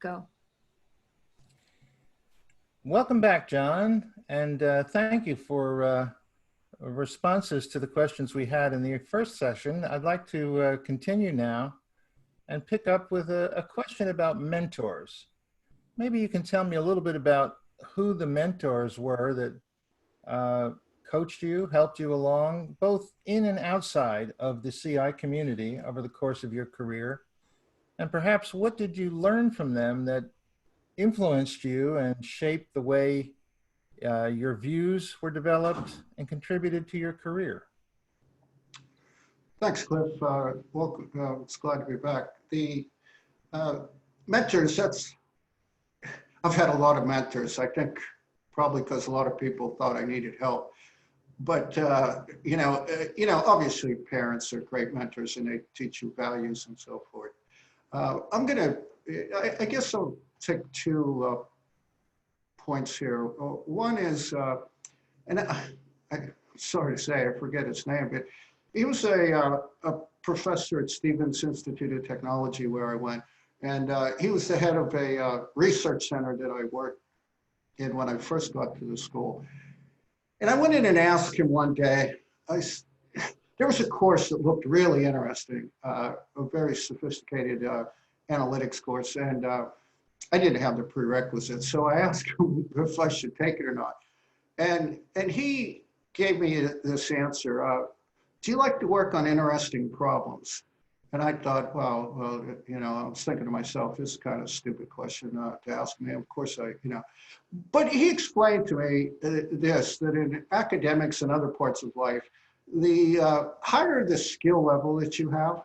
Go. Welcome back, John, and thank you for responses to the questions we had in the first session. I'd like to continue now and pick up with a question about mentors. Maybe you can tell me a little bit about who the mentors were that coached you, helped you along, both in and outside of the CI community over the course of your career. And perhaps what did you learn from them that influenced you and shaped the way your views were developed and contributed to your career? Thanks, Cliff. Welcome. It's glad to be back. The mentors, I've had a lot of mentors. I think probably because a lot of people thought I needed help. But obviously parents are great mentors and they teach you values and so forth. I guess I'll take two points here. One is, and I'm sorry to say, I forget his name, but he was a professor at Stevens Institute of Technology where I went, and he was the head of a research center that I worked in when I first got to the school. And I went in and asked him one day, there was a course that looked really interesting, a very sophisticated analytics course, and I didn't have the prerequisites, so I asked him if I should take it or not. And he gave me this answer, do you like to work on interesting problems? And I thought, well, I was thinking to myself, this is kind of a stupid question to ask me. Of course, but he explained to me that in academics and other parts of life, the higher the skill level that you have,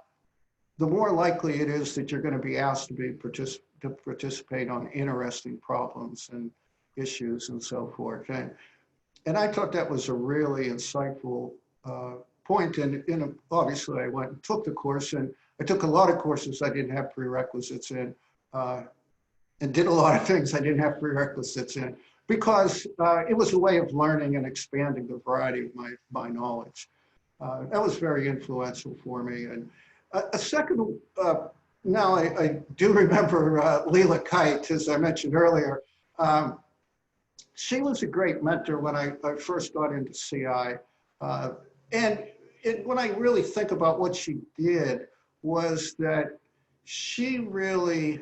the more likely it is that you're going to be asked to participate on interesting problems and issues and so forth. And I thought that was a really insightful point. And obviously I went and took the course, and I took a lot of courses I didn't have prerequisites in, and did a lot of things I didn't have prerequisites in, because it was a way of learning and expanding the variety of my knowledge. That was very influential for me. And a second, now I do remember Leela Kite, as I mentioned earlier. She was a great mentor when I first got into CI. And when I really think about what she did, was that she really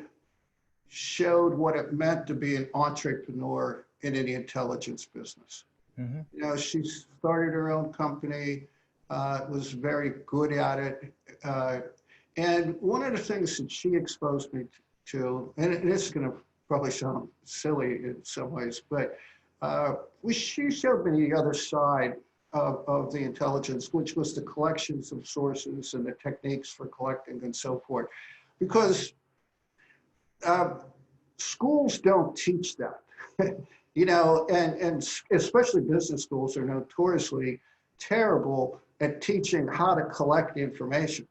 showed what it meant to be an entrepreneur in the intelligence business. Mm-hmm. She started her own company, was very good at it. And one of the things that she exposed me to, and it's going to probably sound silly in some ways, but she showed me the other side of the intelligence, which was the collections of sources and the techniques for collecting and so forth. Because schools don't teach that, and especially business schools are notoriously terrible at teaching how to collect information.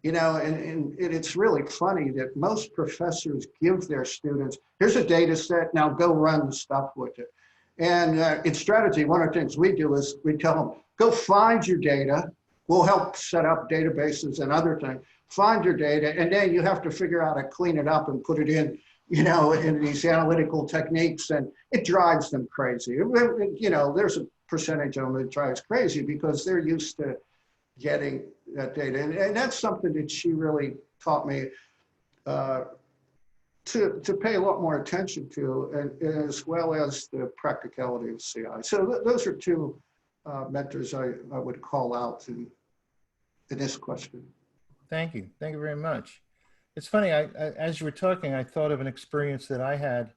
And it's really funny that most professors give their students, here's a data set, now go run the stuff with it. And in strategy, one of the things we do is we tell them, go find your data. We'll help set up databases and other things. Find your data, and then you have to figure out how to clean it up and put it in, in these analytical techniques, and it drives them crazy. There's a percentage of them that drives crazy because they're used to getting that data. And that's something that she really taught me to pay a lot more attention to, and as well as the practicality of CI. So those are two mentors I would call out in this question. Thank you. Thank you very much. It's funny, as you were talking, I thought of an experience that I had.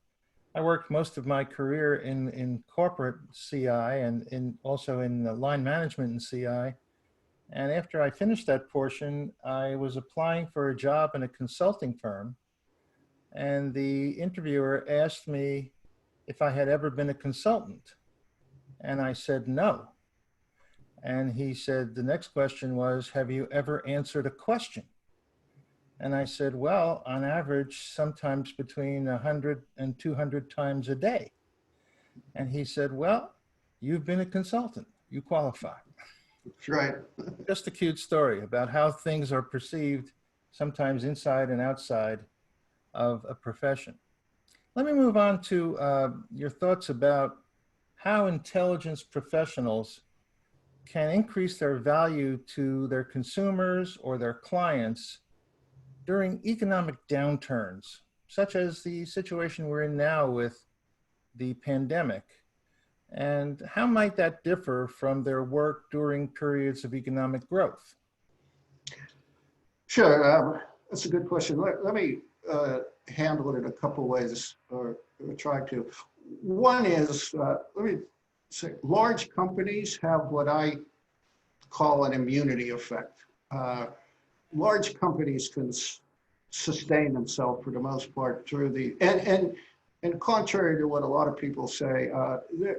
I worked most of my career in corporate CI and also in line management in CI. And after I finished that portion, I was applying for a job in a consulting firm. And the interviewer asked me if I had ever been a consultant. And I said, no. And he said, the next question was, have you ever answered a question? And I said, well, on average, sometimes between 100 and 200 times a day. And he said, well, you've been a consultant. You qualify. That's right. Just a cute story about how things are perceived, sometimes inside and outside of a profession. Let me move on to your thoughts about how intelligence professionals can increase their value to their consumers or their clients during economic downturns, such as the situation we're in now with the pandemic. And how might that differ from their work during periods of economic growth? Sure, that's a good question. Let me handle it in a couple of ways, or try to. One is, let me say, large companies have what I call an immunity effect. Large companies can sustain themselves for the most part through the, and contrary to what a lot of people say,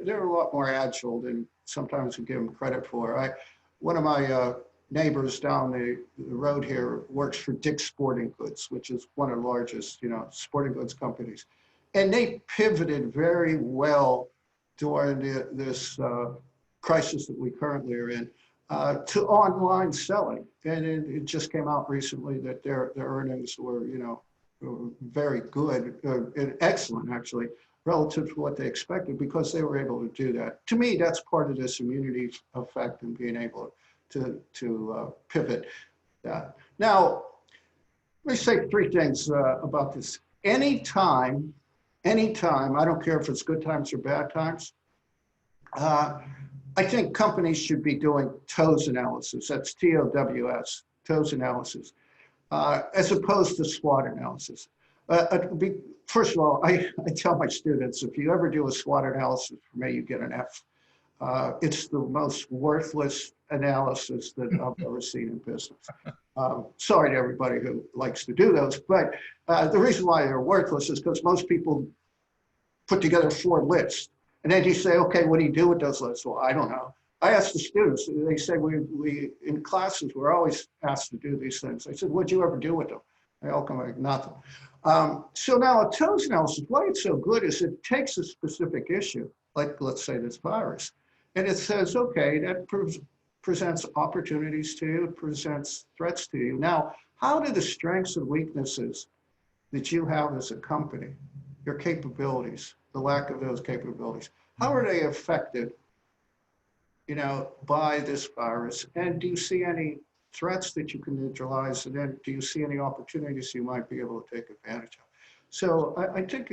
they're a lot more agile than sometimes we give them credit for. One of my neighbors down the road here works for Dick's Sporting Goods, which is one of the largest, sporting goods companies. And they pivoted very well during this crisis that we currently are in to online selling. And it just came out recently that their earnings were, very good and excellent, actually, relative to what they expected, because they were able to do that. To me, that's part of this immunity effect and being able to pivot that. Now, let me say three things about this. Anytime, I don't care if it's good times or bad times, I think companies should be doing TOWS analysis. That's TOWS, TOWS analysis, as opposed to SWOT analysis. First of all, I tell my students, if you ever do a SWOT analysis for me, you get an F. It's the most worthless analysis that I've ever seen in business. Sorry to everybody who likes to do those, but the reason why they're worthless is because most people put together 4 lists. And then you say, okay, what do you do with those lists? Well, I don't know. I asked the students, they say we in classes, we're always asked to do these things. I said, what'd you ever do with them? They all come like, nothing. So now a TOWS analysis, why it's so good is it takes a specific issue, like let's say this virus, and it says, okay, that presents opportunities to you, it presents threats to you. Now, how do the strengths and weaknesses that you have as a company, your capabilities, the lack of those capabilities, how are they affected, by this virus? And do you see any threats that you can neutralize? And then do you see any opportunities you might be able to take advantage of? So I think,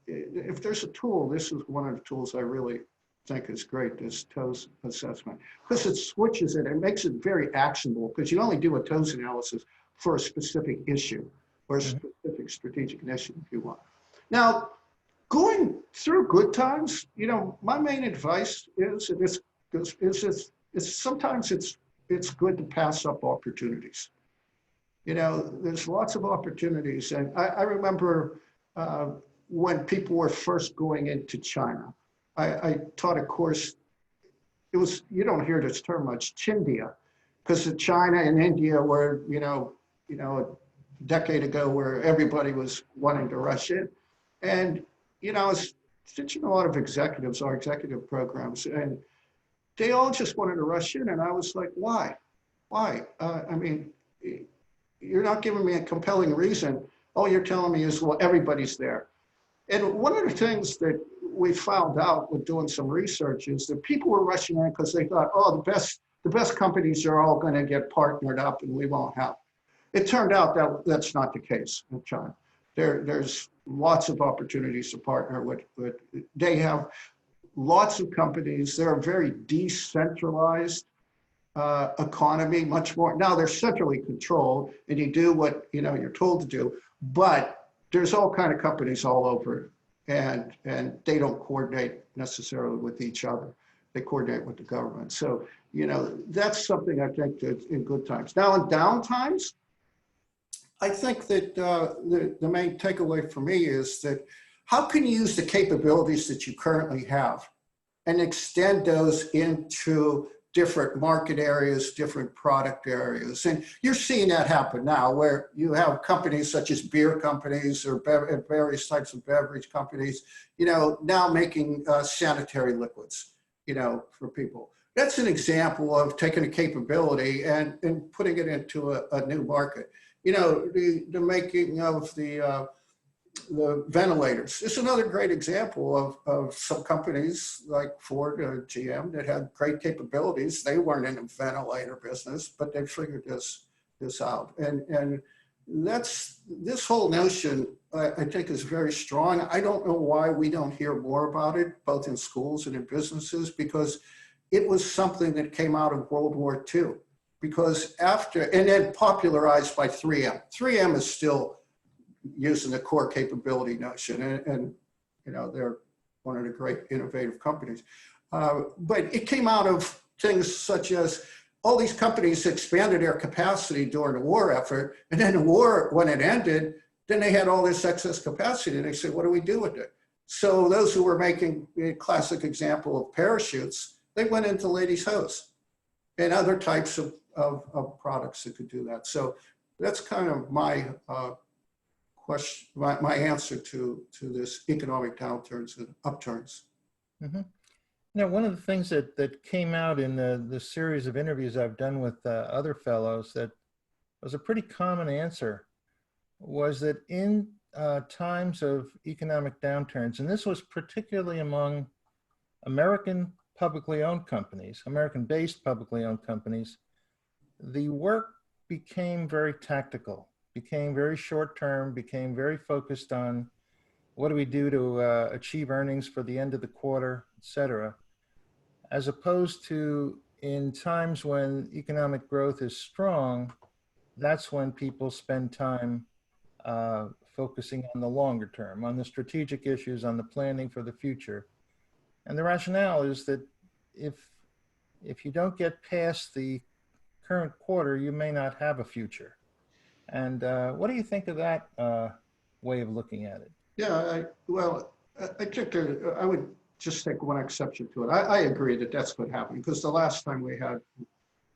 if there's a tool, this is one of the tools I really think is great, this TOWS assessment, because it switches it and makes it very actionable, because you only do a TOWS analysis for a specific issue or a specific strategic initiative if you want. Now, going through good times, my main advice is sometimes it's good to pass up opportunities. There's lots of opportunities. And I remember when people were first going into China, I taught a course. It was, you don't hear this term much, Chindia, because China and India were, a decade ago where everybody was wanting to rush in. And, I was teaching a lot of executives, our executive programs, and they all just wanted to rush in. And I was like, why? Why? You're not giving me a compelling reason. All you're telling me is, well, everybody's there. And one of the things that we found out with doing some research is that people were rushing in because they thought, oh, the best companies are all going to get partnered up and we won't have. It turned out that that's not the case in China. There's lots of opportunities to partner with. They have lots of companies. They're a very decentralized economy, much more. Now they're centrally controlled and you do what you're told to do, but there's all kind of companies all over, and they don't coordinate necessarily with each other. They coordinate with the government. So, that's something I think that in good times. Now in down times, I think that the main takeaway for me is that how can you use the capabilities that you currently have and extend those into different market areas, different product areas. And you're seeing that happen now, where you have companies such as beer companies or various types of beverage companies, now making sanitary liquids, for people. That's an example of taking a capability and putting it into a new market. the making of the ventilators. It's another great example of some companies like Ford or GM that had great capabilities. They weren't in the ventilator business, but they figured this out. And that's this whole notion, I think, is very strong. I don't know why we don't hear more about it, both in schools and in businesses, because it was something that came out of World War II. Because and then popularized by 3M. 3M is still using the core capability notion, and they're one of the great innovative companies. But it came out of things such as all these companies expanded their capacity during the war effort, and then the war, when it ended, then they had all this excess capacity, and they said, what do we do with it? So those who were making a classic example of parachutes, they went into ladies' hose and other types of products that could do that. So that's kind of my question, my answer to this economic downturns and upturns. Mm-hmm. Now, one of the things that came out in the series of interviews I've done with other fellows that was a pretty common answer was that in times of economic downturns, and this was particularly among American publicly owned companies, American-based publicly owned companies, the work became very tactical, became very short-term, became very focused on what do we do to achieve earnings for the end of the quarter, et cetera, as opposed to in times when economic growth is strong, that's when people spend time focusing on the longer term, on the strategic issues, on the planning for the future. And the rationale is that if you don't get past the current quarter, you may not have a future. And what do you think of that way of looking at it? Yeah, I think I would just take one exception to it. I agree that that's what happened, because the last time we had,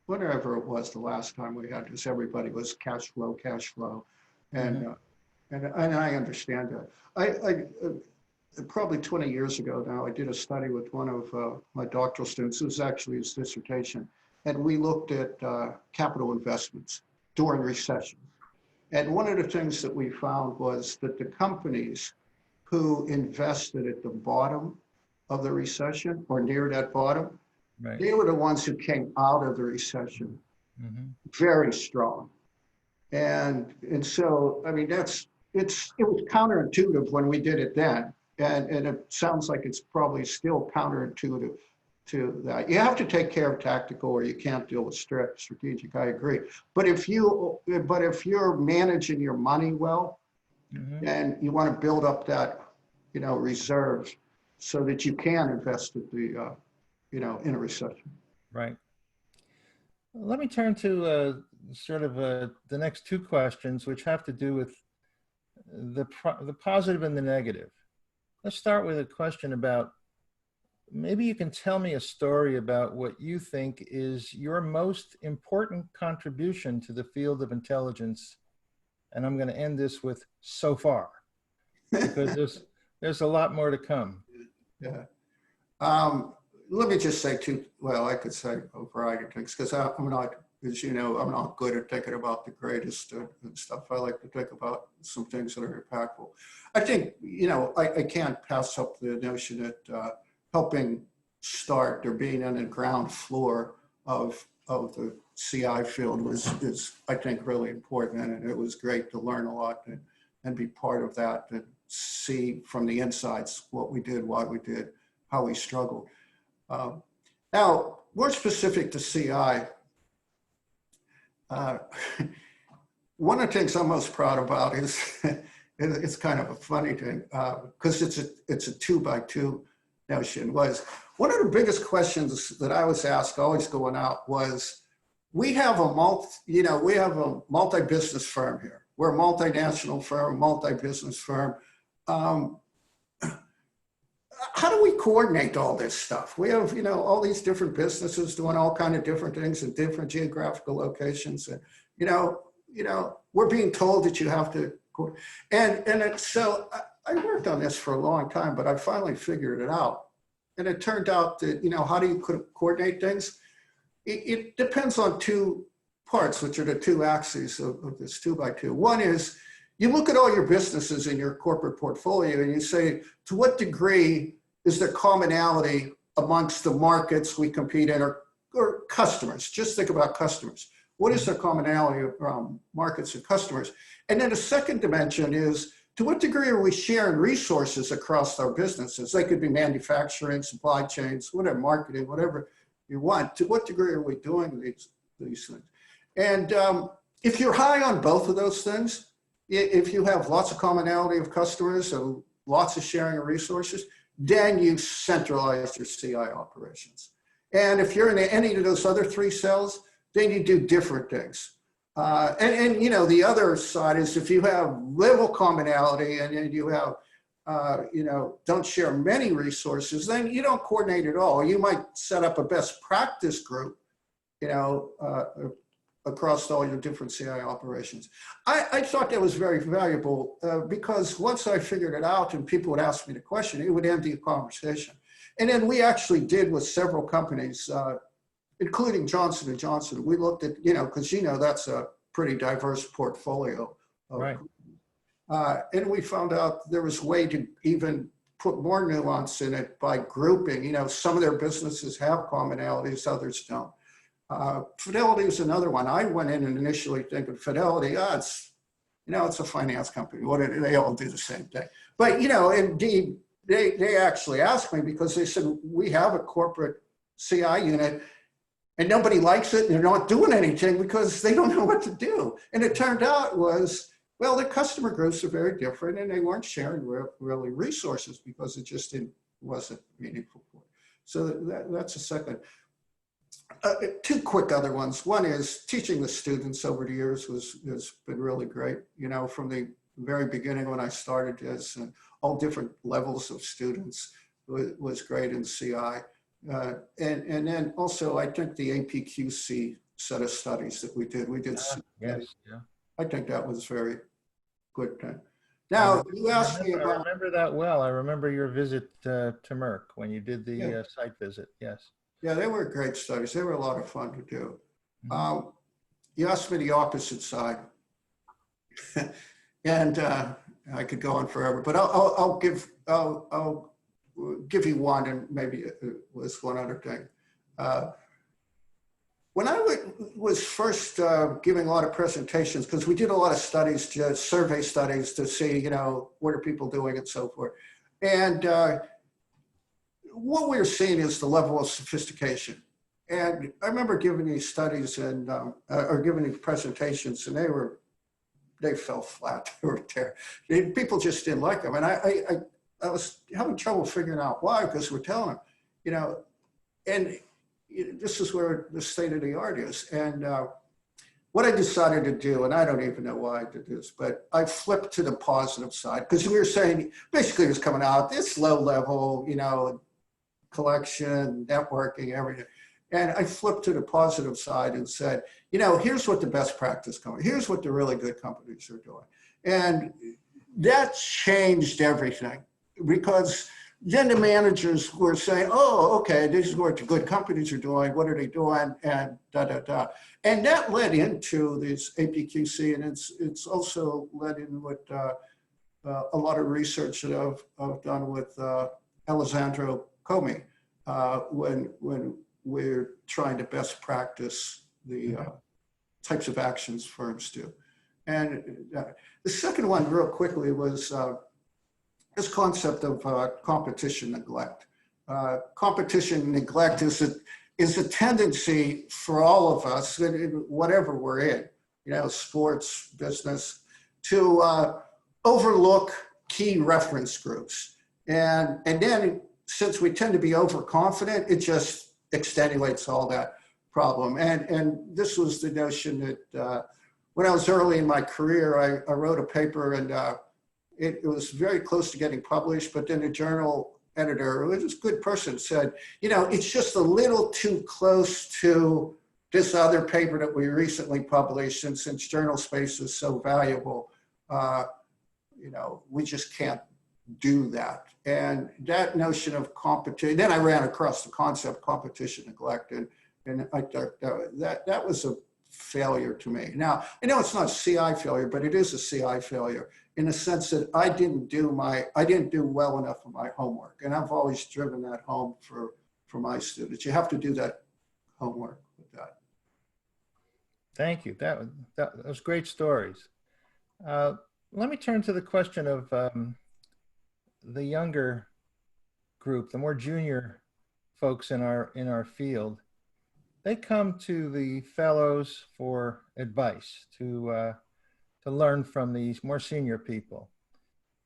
whatever it was, the last time we had this, everybody was cash flow, and and I understand that. I probably 20 years ago now, I did a study with one of my doctoral students. It was actually his dissertation, and we looked at capital investments during recession. And one of the things that we found was that the companies who invested at the bottom of the recession or near that bottom, right, they were the ones who came out of the recession very strong. And so, I mean, it was counterintuitive when we did it then. And it sounds like it's probably still counterintuitive to that. You have to take care of tactical, or you can't deal with strategic. I agree. But if you're managing your money well, and you want to build up that, reserves so that you can invest at the, in a recession. Right. Let me turn to the next two questions, which have to do with the positive and the negative. Let's start with a question about, maybe you can tell me a story about what you think is your most important contribution to the field of intelligence. And I'm going to end this with so far, because there's a lot more to come. Yeah. Let me just say I could say a variety of things, because I'm not, as you know, I'm not good at thinking about the greatest and stuff. I like to think about some things that are impactful. I think, I can't pass up the notion that helping start or being on the ground floor of the CI field is, I think, really important. And it was great to learn a lot and be part of that, and see from the insides what we did, why we did, how we struggled. Now, more specific to CI, one of the things I'm most proud about is, it's kind of a funny thing, because it's a 2x2 notion. Was one of the biggest questions that I was asked, always going out, was, we have a multi-business firm here. We're a multinational firm, multi-business firm. How do we coordinate all this stuff? We have, all these different businesses doing all kinds of different things in different geographical locations, and we're being told that you have to. So I worked on this for a long time, but I finally figured it out. And it turned out that, how do you coordinate things? It depends on 2 parts, which are the two axes of this 2x2. One is you look at all your businesses in your corporate portfolio and you say, to what degree is there commonality amongst the markets we compete in or customers? Just think about customers. What is the commonality around markets and customers? And then the second dimension is, to what degree are we sharing resources across our businesses? They could be manufacturing, supply chains, whatever, marketing, whatever you want. To what degree are we doing these things? And if you're high on both of those things, if you have lots of commonality of customers and lots of sharing of resources, then you centralize your CI operations. And if you're in any of those other three cells, then you do different things. And you know, the other side is if you have little commonality and you have, you know, don't share many resources, then you don't coordinate at all. You might set up a best practice group, you know, across all your different CI operations. I thought that was very valuable because once I figured it out and people would ask me the question, it would end the conversation. And then we actually did with several companies, including Johnson & Johnson. We looked at, you know, because, you know, that's a pretty diverse portfolio. Right. And we found out there was a way to even put more nuance in it by grouping. You know, some of their businesses have commonalities, others don't. Fidelity is another one. I went in and initially thinking Fidelity, it's, you know, it's a finance company. What do they all do the same thing? But, you know, indeed, they actually asked me because they said, we have a corporate CI unit and nobody likes it. And they're not doing anything because they don't know what to do. And it turned out was, well, the customer groups are very different and they weren't sharing really resources because it just wasn't meaningful for them. So that's a second. Two quick other ones. One is teaching the students over the years has been really great. You know, from the very beginning when I started this, and all different levels of students was great in CI. And then also, I think the APQC set of studies that we did Yes, yeah. I think that was very good. Now, you asked me about. I remember that well. I remember your visit to Merck when you did the site visit. Yes. Yeah, they were great studies. They were a lot of fun to do. You asked me the opposite side, and I could go on forever, but I'll give you one, and maybe it was one other thing. When I was first giving a lot of presentations, because we did a lot of studies, just survey studies to see, you know, what are people doing and so forth. And what we're seeing is the level of sophistication. And I remember giving these studies and or giving these presentations, and they fell flat. They were terrible. People just didn't like them. And I was having trouble figuring out why, because we're telling them, you know, and this is where the state of the art is. And what I decided to do, and I don't even know why I did this, but I flipped to the positive side, because we were saying, basically it was coming out, it's low level, you know, collection, networking, everything. And I flipped to the positive side and said, you know, here's what the best practice company, here's what the really good companies are doing. And that changed everything, because then the managers were saying, oh, okay, this is what the good companies are doing, what are they doing, and da-da-da. And that led into this APQC, and it's also led in what a lot of research that I've done with Alessandro Comey when we're trying to best practice the types of actions firms do. And the second one, real quickly, was this concept of competition neglect. Competition neglect is a tendency for all of us, whatever we're in, you know, sports, business, to overlook key reference groups. And then, since we tend to be overconfident, it just extenuates all that problem. And this was the notion that when I was early in my career, I wrote a paper, and it was very close to getting published, but then the journal editor, who was a good person, said, you know, it's just a little too close to this other paper that we recently published, and since journal space is so valuable, you know, we just can't do that. And that notion of competition, then I ran across the concept competition neglect, and I thought that was a failure to me. Now, I know it's not CI failure, but it is a CI failure in the sense that I didn't do well enough of my homework. And I've always driven that home for my students. You have to do that homework with that. Thank you. That was great stories. Uh, Let me turn to the question of the younger group, the more junior folks in our field. They come to the fellows for advice to learn from these more senior people.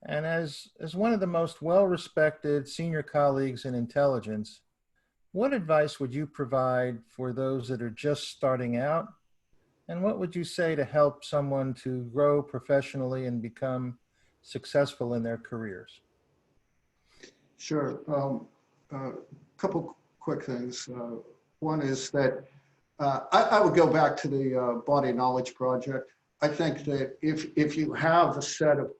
And as one of the most well-respected senior colleagues in intelligence, what advice would you provide for those that are just starting out? And what would you say to help someone to grow professionally and become successful in their careers? Sure. A couple quick things. One is that I would go back to the Body Knowledge Project. I think that if you have a set of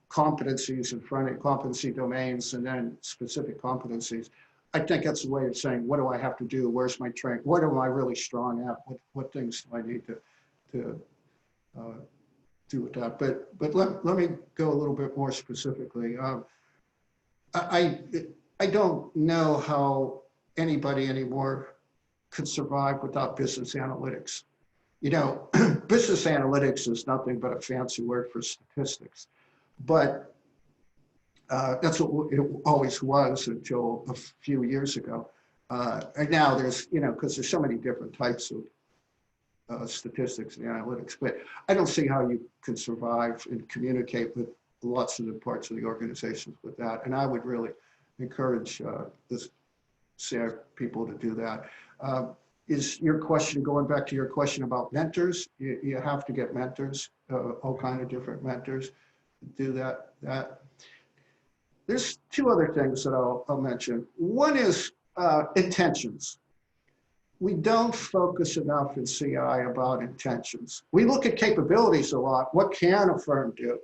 competencies in front of competency domains and then specific competencies, I think that's a way of saying, what do I have to do? Where's my training? What am I really strong at? What things do I need to do with that? But let me go a little bit more specifically. I don't know how anybody anymore could survive without business analytics. You know, business analytics is nothing but a fancy word for statistics, but that's what it always was until a few years ago. And now there's, you know, because there's so many different types of statistics and analytics, but I don't see how you can survive and communicate with lots of the parts of the organizations with that. And I would really encourage the CI people to do that. Is your question, going back to your question about mentors, you have to get mentors, all kind of different mentors to do that. There's two other things that I'll mention. One is intentions. We don't focus enough in CI about intentions. We look at capabilities a lot. What can a firm do?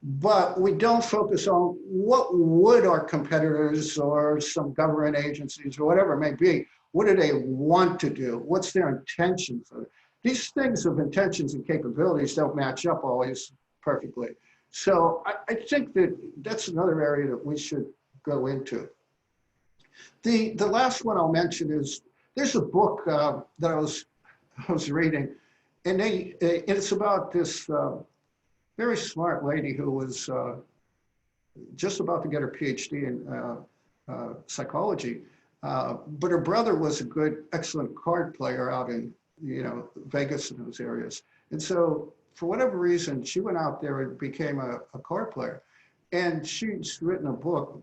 But we don't focus on what would our competitors or some government agencies or whatever it may be, what do they want to do? What's their intention for it? These things of intentions and capabilities don't match up always perfectly. So I think that that's another area that we should go into. The last one I'll mention is, there's a book that I was reading, and it's about this very smart lady who was just about to get her PhD in psychology, but her brother was a good, excellent card player out in, you know, Vegas and those areas. And so for whatever reason, she went out there and became a card player. And she's written a book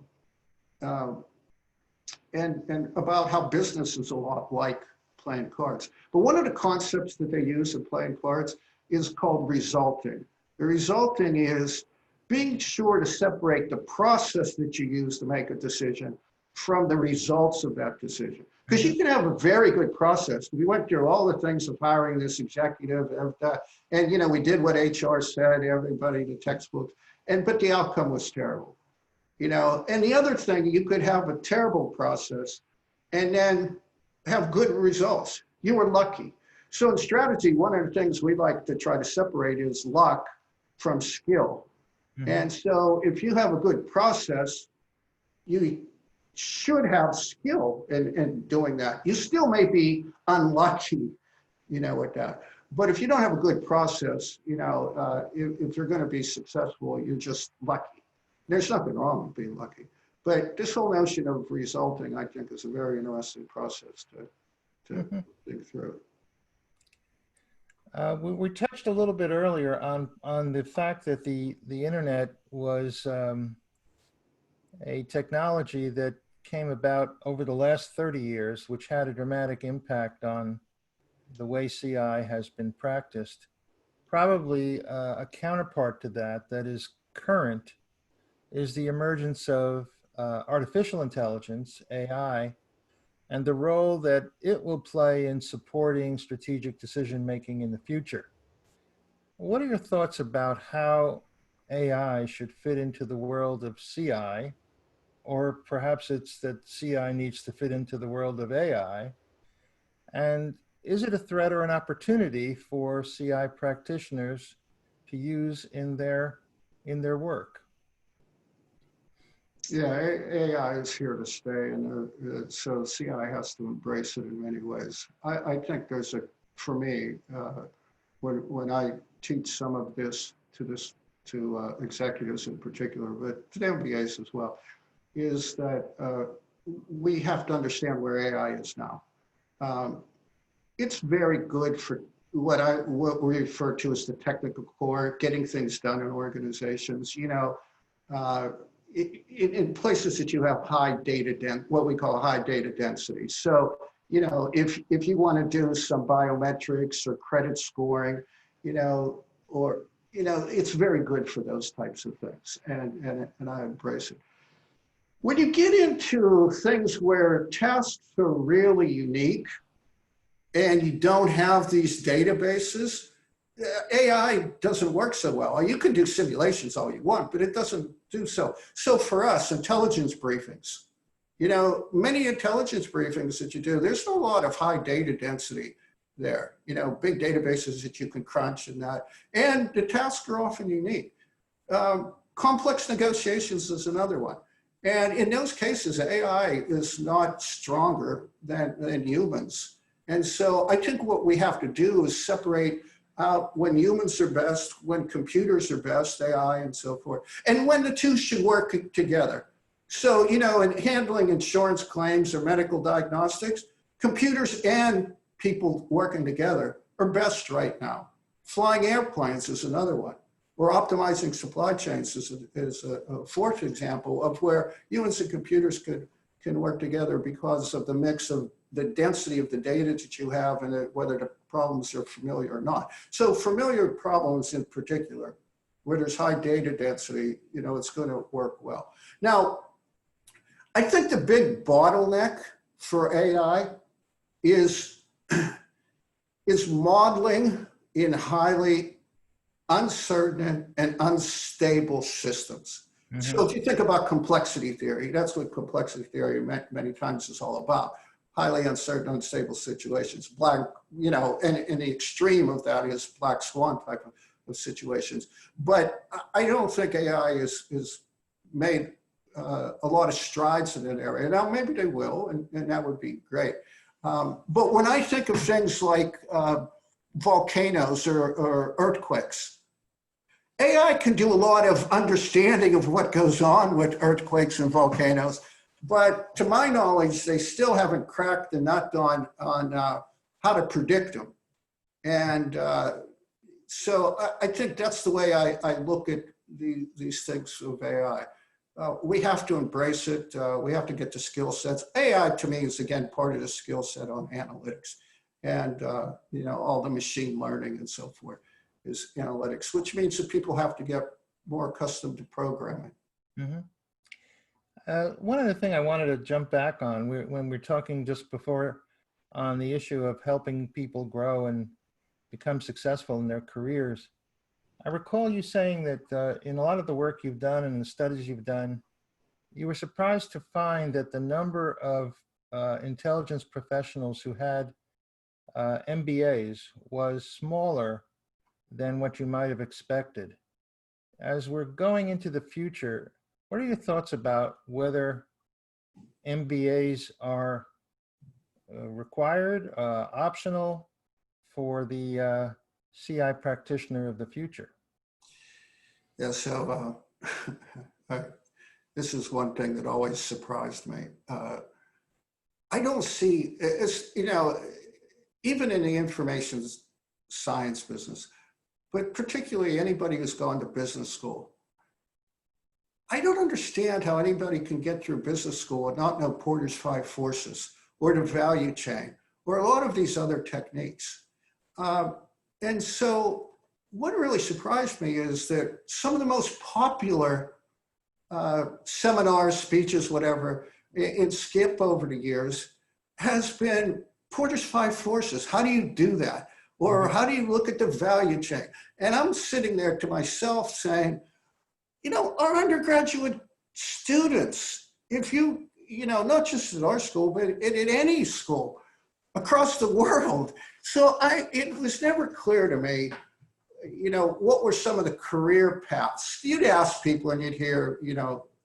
and about how business is a lot like playing cards. But one of the concepts that they use in playing cards is called resulting. The resulting is being sure to separate the process that you use to make a decision from the results of that decision. Because you can have a very good process. We went through all the things of hiring this executive, and you know, we did what HR said, everybody, the textbooks, but the outcome was terrible. You know, and the other thing, you could have a terrible process and then have good results. You were lucky. So in strategy, one of the things we like to try to separate is luck from skill. Mm-hmm. And so if you have a good process, you should have skill in doing that. You still may be unlucky, you know, with that. But if you don't have a good process, you know, if you're going to be successful, you're just lucky. There's nothing wrong with being lucky. But this whole notion of resulting, I think, is a very interesting process to mm-hmm. think through. We touched a little bit earlier on the fact that the internet was a technology that came about over the last 30 years, which had a dramatic impact on the way CI has been practiced. Probably a counterpart to that is current, is the emergence of artificial intelligence, AI, and the role that it will play in supporting strategic decision-making in the future. What are your thoughts about how AI should fit into the world of CI, or perhaps it's that CI needs to fit into the world of AI? And is it a threat or an opportunity for CI practitioners to use in their work? Yeah, AI is here to stay, and so CI has to embrace it in many ways. I think there's for me, when I teach some of this to executives in particular, but to the MBAs as well, is that we have to understand where AI is now. It's very good for what we refer to as the technical core, getting things done in organizations. In places that you have high data what we call high data density. So, if you want to do some biometrics or credit scoring, it's very good for those types of things, and I embrace it. When you get into things where tasks are really unique and you don't have these databases, AI doesn't work so well. You can do simulations all you want, but it doesn't do so. So for us, intelligence briefings, many intelligence briefings that you do, there's a lot of high data density there, big databases that you can crunch and that, and the tasks are often unique. Complex negotiations is another one. And in those cases, AI is not stronger than humans. And so I think what we have to do is separate out when humans are best, when computers are best, AI and so forth, and when the two should work together. So, in handling insurance claims or medical diagnostics, computers and people working together are best right now. Flying airplanes is another one. Or optimizing supply chains is a fourth example of where humans and computers can work together because of the mix of the density of the data that you have and whether the problems are familiar or not. So familiar problems in particular, where there's high data density, it's going to work well. Now, I think the big bottleneck for AI is modeling in highly uncertain and unstable systems. Mm-hmm. So if you think about complexity theory, that's what complexity theory many times is all about. Highly uncertain, unstable situations. And the extreme of that is black swan type of situations. But I don't think AI is made a lot of strides in that area. Now, maybe they will, and that would be great. But when I think of things like volcanoes or earthquakes, AI can do a lot of understanding of what goes on with earthquakes and volcanoes, but to my knowledge, they still haven't cracked the nut on how to predict them. And so I think that's the way I look at these things of AI. We have to embrace it. We have to get the skill sets. AI to me is again part of the skill set on analytics, and all the machine learning and so forth is analytics, which means that people have to get more accustomed to programming. Mm-hmm. One other thing I wanted to jump back on, when we're talking just before on the issue of helping people grow and become successful in their careers, I recall you saying that in a lot of the work you've done and the studies you've done, you were surprised to find that the number of intelligence professionals who had MBAs was smaller than what you might have expected. As we're going into the future, what are your thoughts about whether MBAs are required, optional for the CI practitioner of the future? Yeah, so this is one thing that always surprised me. I don't see, even in the information science business, but particularly anybody who's gone to business school, I don't understand how anybody can get through business school and not know Porter's 5 forces or the value chain or a lot of these other techniques. And so what really surprised me is that some of the most popular seminars, speeches, whatever, in Skip over the years has been Porter's 5 forces. How do you do that? Or how do you look at the value chain? And I'm sitting there to myself saying, our undergraduate students, if not just at our school, but at any school, across the world. So it was never clear to me, what were some of the career paths? You'd ask people and you'd hear,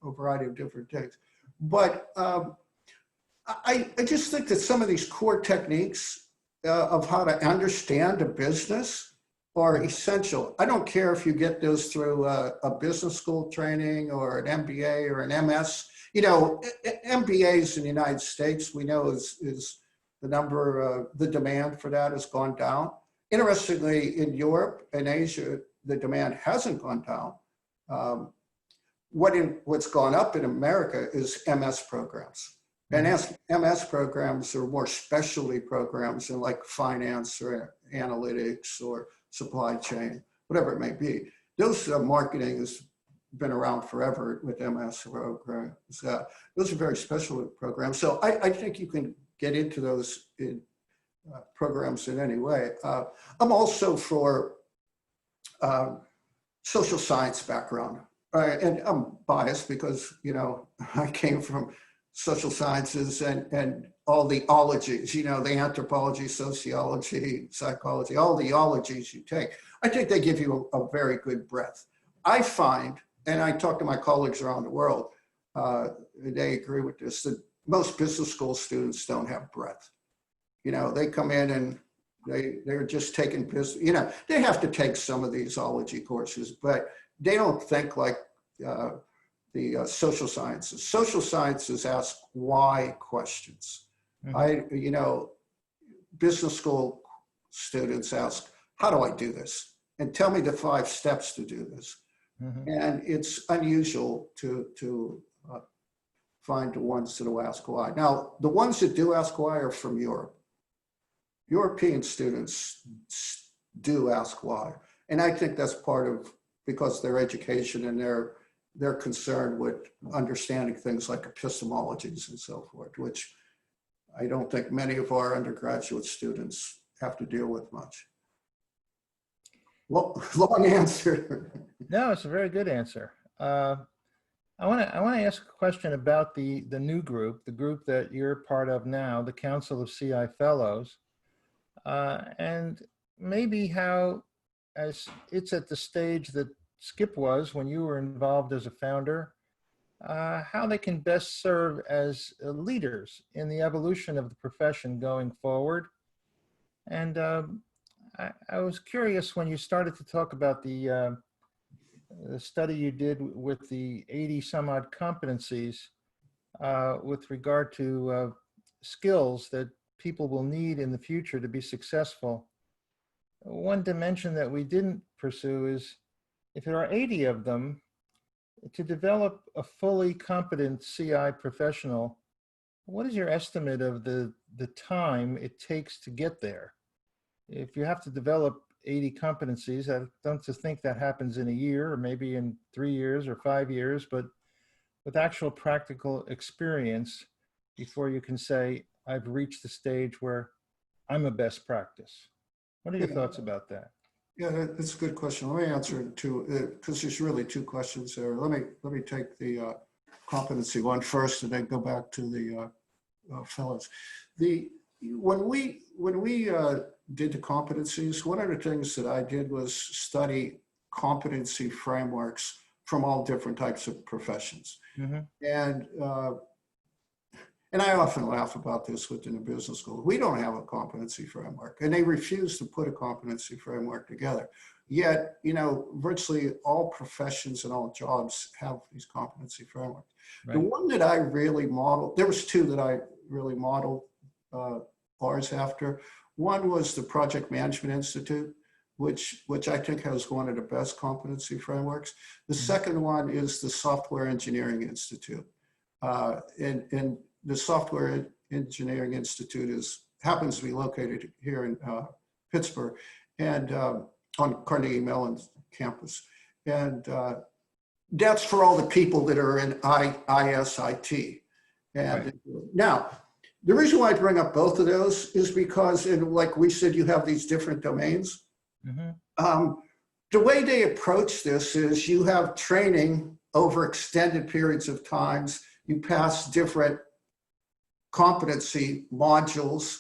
a variety of different things. But I just think that some of these core techniques of how to understand a business are essential. I don't care if you get those through a business school training or an MBA or an MS. MBAs in the United States, we know is the demand for that has gone down. Interestingly, in Europe and Asia, the demand hasn't gone down. What's gone up in America is MS programs. And MS programs are more specialty programs in like finance or analytics or supply chain, whatever it may be. Those marketing has been around forever with MS programs. Those are very special programs. So I think you can get into those programs in any way. I'm also for social science background. And I'm biased because, I came from social sciences and all the ologies, the anthropology, sociology, psychology, all the ologies you take. I think they give you a very good breadth. I find, and I talk to my colleagues around the world, they agree with this, that most business school students don't have breadth. They come in and they're just taking business, they have to take some of these ology courses, but they don't think like the social sciences. Social sciences ask why questions. Business school students ask, how do I do this? And tell me the 5 steps to do this. And it's unusual to find the ones that will ask why. Now, the ones that do ask why are from Europe. European students do ask why. And I think that's part of, because their education and they're concerned with understanding things like epistemologies and so forth, which I don't think many of our undergraduate students have to deal with much. Well, long answer. No, it's a very good answer. I want to ask a question about the new group, the group that you're part of now, the Council of CI Fellows, and maybe how, as it's at the stage that Skip was when you were involved as a founder, how they can best serve as leaders in the evolution of the profession going forward. And I was curious when you started to talk about the study you did with the 80 some odd competencies with regard to skills that people will need in the future to be successful. One dimension that we didn't pursue is, if there are 80 of them, to develop a fully competent CI professional, what is your estimate of the time it takes to get there? If you have to develop 80 competencies, I don't think that happens in a year or maybe in 3 years or 5 years, but with actual practical experience before you can say, I've reached the stage where I'm a best practice. What are your thoughts about that? Yeah, that's a good question. Let me answer it too, because there's really 2 questions there. Let me take the competency one first, and then go back to the fellows. When we did the competencies, one of the things that I did was study competency frameworks from all different types of professions. And I often laugh about this within the business school. We don't have a competency framework, and they refuse to put a competency framework together. Yet, virtually all professions and all jobs have these competency frameworks. Right. The one that I really modeled, there was 2 that I really modeled ours after. One was the Project Management Institute, which I think has one of the best competency frameworks. The second one is the Software Engineering Institute. And the Software Engineering Institute happens to be located here in Pittsburgh and on Carnegie Mellon's campus. And that's for all the people that are in ISIT. And now, the reason why I bring up both of those is because, like we said, you have these different domains. The way they approach this is you have training over extended periods of times. You pass different competency modules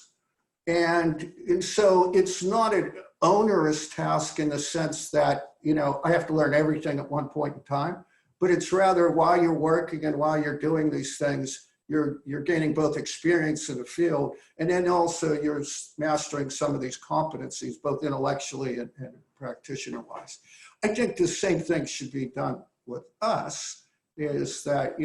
And so it's not an onerous task in the sense that, I have to learn everything at one point in time, but it's rather while you're working and while you're doing these things, you're gaining both experience in the field, and then also you're mastering some of these competencies, both intellectually and practitioner-wise. I think the same thing should be done with us, is that,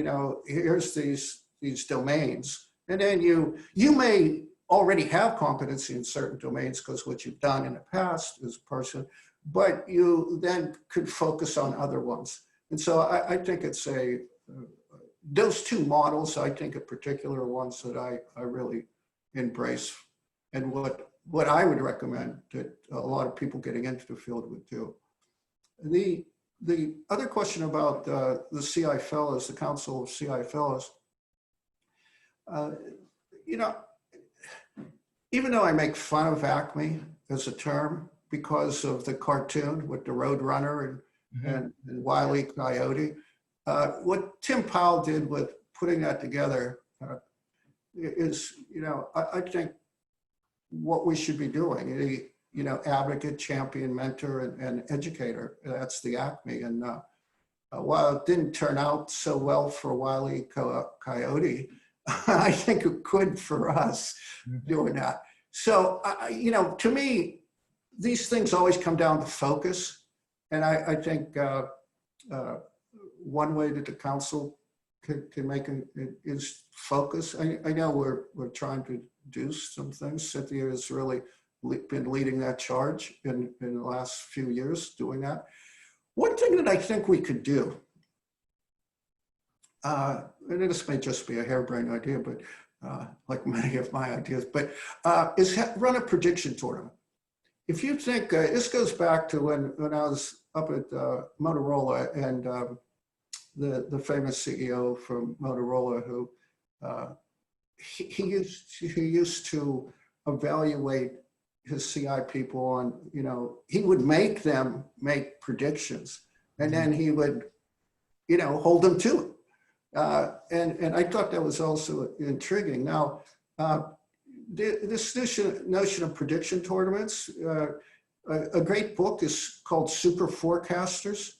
here's these domains, and then you may already have competency in certain domains because what you've done in the past as a person, but you then could focus on other ones. And so I think it's those two models, I think in particular, are ones that I really embrace, and what I would recommend that a lot of people getting into the field would do. The other question about the CI Fellows, the Council of CI Fellows, even though I make fun of ACME as a term because of the cartoon with the Roadrunner and Wile E. Coyote, what Tim Powell did with putting that together is, I think what we should be doing. Advocate, champion, mentor, and educator. That's the ACME. And while it didn't turn out so well for Wile E. Coyote, I think it could for us doing that. So, to me, these things always come down to focus. And I think one way that the council can make it is focus. I know we're trying to do some things. Cynthia has really been leading that charge in the last few years doing that. One thing that I think we could do, and this may just be a harebrained idea, but like many of my ideas, but is run a prediction tournament. If you think, this goes back to when I was up at Motorola, and the famous CEO from Motorola, who he used to evaluate his CI people on, he would make them make predictions, and then he would, hold them to it. And I thought that was also intriguing. Now, this notion of prediction tournaments, a great book is called Super Forecasters.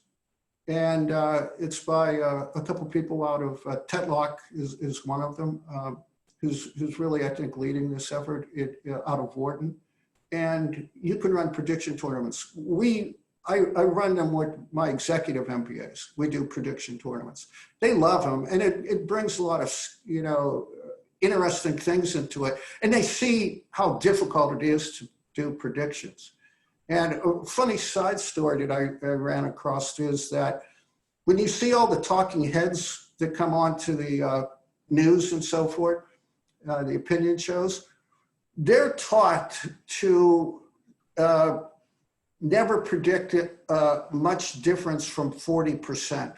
And it's by a couple of people out of Tetlock is one of them, who's really, I think, leading this effort out of Wharton. And you can run prediction tournaments. I run them with my executive MBAs. We do prediction tournaments. They love them, and it brings a lot of interesting things into it. And they see how difficult it is to do predictions. And a funny side story that I ran across is that when you see all the talking heads that come on to the news and so forth, the opinion shows, they're taught to never predict much difference from 40%,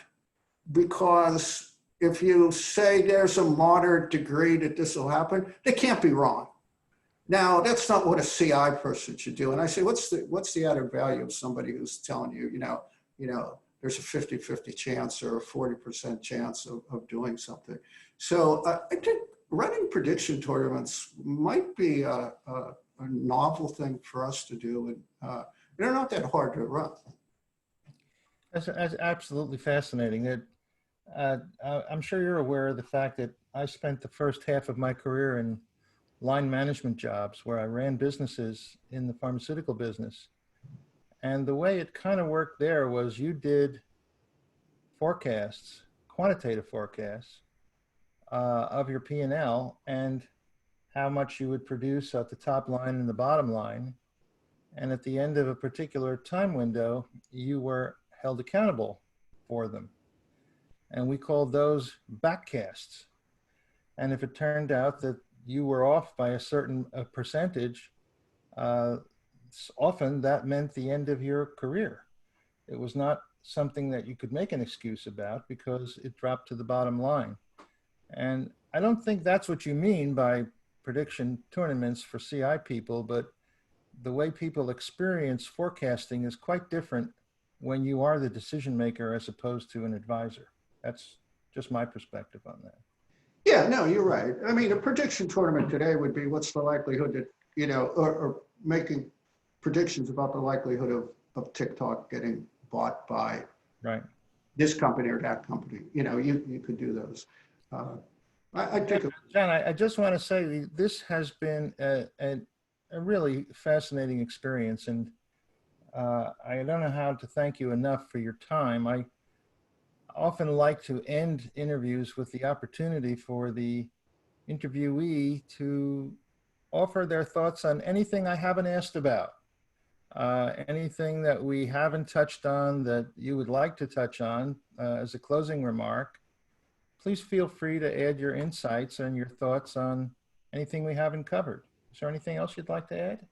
because if you say there's a moderate degree that this will happen, they can't be wrong. Now, that's not what a CI person should do. And I say, what's the added value of somebody who's telling you, there's a 50-50 chance or a 40% chance of doing something. So I think running prediction tournaments might be a novel thing for us to do, and they're not that hard to run. That's absolutely fascinating. I'm sure you're aware of the fact that I spent the first half of my career in line management jobs where I ran businesses in the pharmaceutical business. And the way it kind of worked there was you did forecasts, quantitative forecasts of your P&L and how much you would produce at the top line and the bottom line. And at the end of a particular time window, you were held accountable for them. And we called those backcasts. And if it turned out that you were off by a certain percentage, often that meant the end of your career. It was not something that you could make an excuse about because it dropped to the bottom line. And I don't think that's what you mean by prediction tournaments for CI people, but the way people experience forecasting is quite different when you are the decision maker as opposed to an advisor. That's just my perspective on that. Yeah, no, you're right. I mean, a prediction tournament today would be, what's the likelihood that or making predictions about the likelihood of TikTok getting bought by Right. this company or that company. You could do those. I think, John, I just want to say this has been a really fascinating experience, and I don't know how to thank you enough for your time. I often like to end interviews with the opportunity for the interviewee to offer their thoughts on anything I haven't asked about, anything that we haven't touched on that you would like to touch on as a closing remark. Please feel free to add your insights and your thoughts on anything we haven't covered. Is there anything else you'd like to add?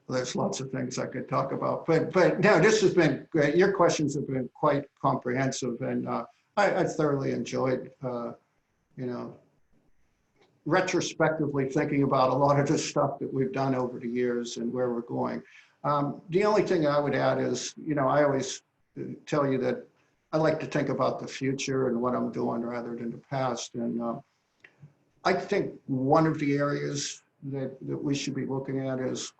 there's lots of things I could talk about, but no, this has been great. Your questions have been quite comprehensive, and I thoroughly enjoyed, retrospectively thinking about a lot of the stuff that we've done over the years and where we're going. The only thing I would add is, I always tell you that I like to think about the future and what I'm doing rather than the past. And I think one of the areas that we should be looking at is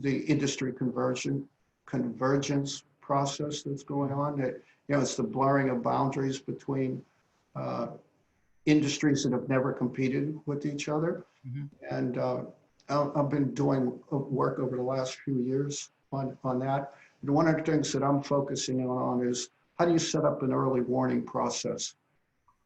the industry convergence process that's going on. That, it's the blurring of boundaries between industries that have never competed with each other. Mm-hmm. And I've been doing work over the last few years on that. And one of the things that I'm focusing on is, how do you set up an early warning process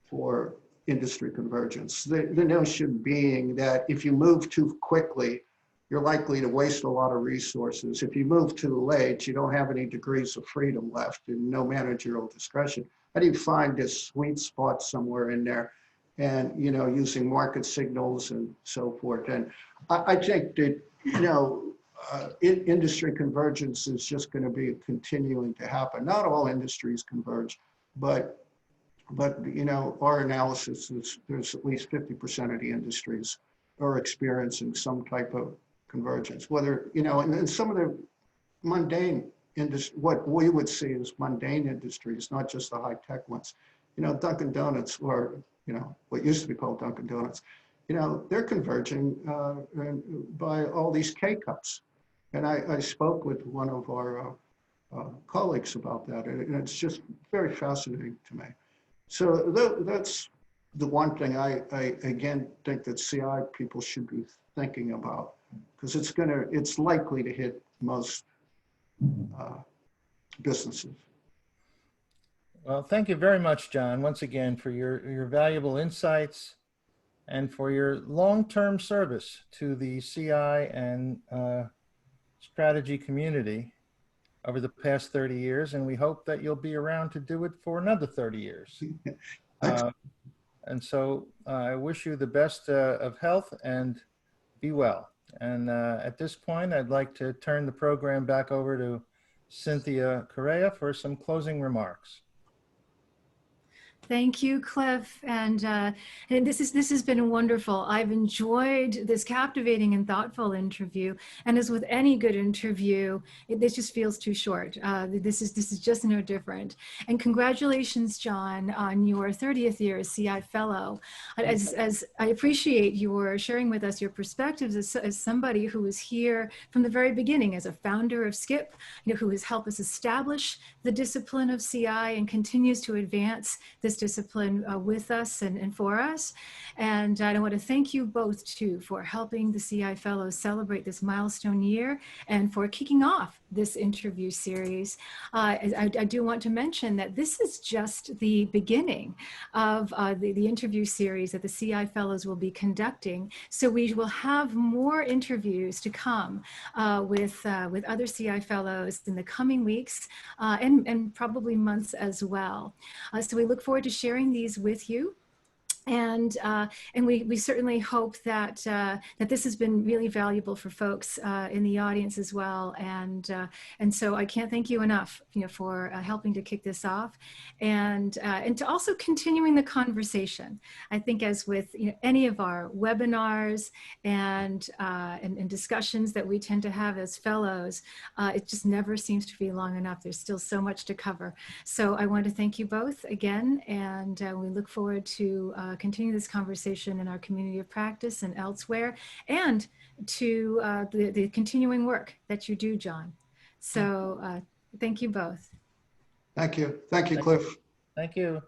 for industry convergence? The notion being that if you move too quickly, you're likely to waste a lot of resources. If you move too late, you don't have any degrees of freedom left and no managerial discretion. How do you find this sweet spot somewhere in there? And, using market signals and so forth. And I think that, industry convergence is just going to be continuing to happen. Not all industries converge, but our analysis is there's at least 50% of the industries are experiencing some type of convergence. Whether, and some of the mundane industry, what we would see as mundane industries, not just the high-tech ones. Dunkin' Donuts, or what used to be called Dunkin' Donuts, they're converging by all these K-cups. And I spoke with one of our colleagues about that, and it's just very fascinating to me. So that's the one thing I again think that CI people should be thinking about, because it's likely to hit most businesses. Well, thank you very much, John, once again, for your valuable insights and for your long-term service to the CI and strategy community over the past 30 years. And we hope that you'll be around to do it for another 30 years. And so I wish you the best of health and be well. And at this point, I'd like to turn the program back over to Cynthia Correa for some closing remarks. Thank you, Cliff. And this has been wonderful. I've enjoyed this captivating and thoughtful interview. And as with any good interview, this just feels too short. This is just no different. And congratulations, John, on your 30th year as CI Fellow. As I appreciate your sharing with us your perspectives as somebody who was here from the very beginning as a founder of SCIP, who has helped us establish the discipline of CI and continues to advance this discipline with us and for us. And I want to thank you both too for helping the CI Fellows celebrate this milestone year and for kicking off this interview series. I do want to mention that this is just the beginning of the interview series that the CI Fellows will be conducting. So we will have more interviews to come with other CI Fellows in the coming weeks and probably months as well. So we look forward to sharing these with you. And we certainly hope that that this has been really valuable for folks in the audience as well. And so I can't thank you enough, for helping to kick this off, and to also continuing the conversation. I think as with any of our webinars and discussions that we tend to have as fellows, it just never seems to be long enough. There's still so much to cover. So I want to thank you both again, and we look forward to continue this conversation in our community of practice and elsewhere, and to the continuing work that you do, John. So thank you both. Thank you. Thank you, Cliff. Thank you.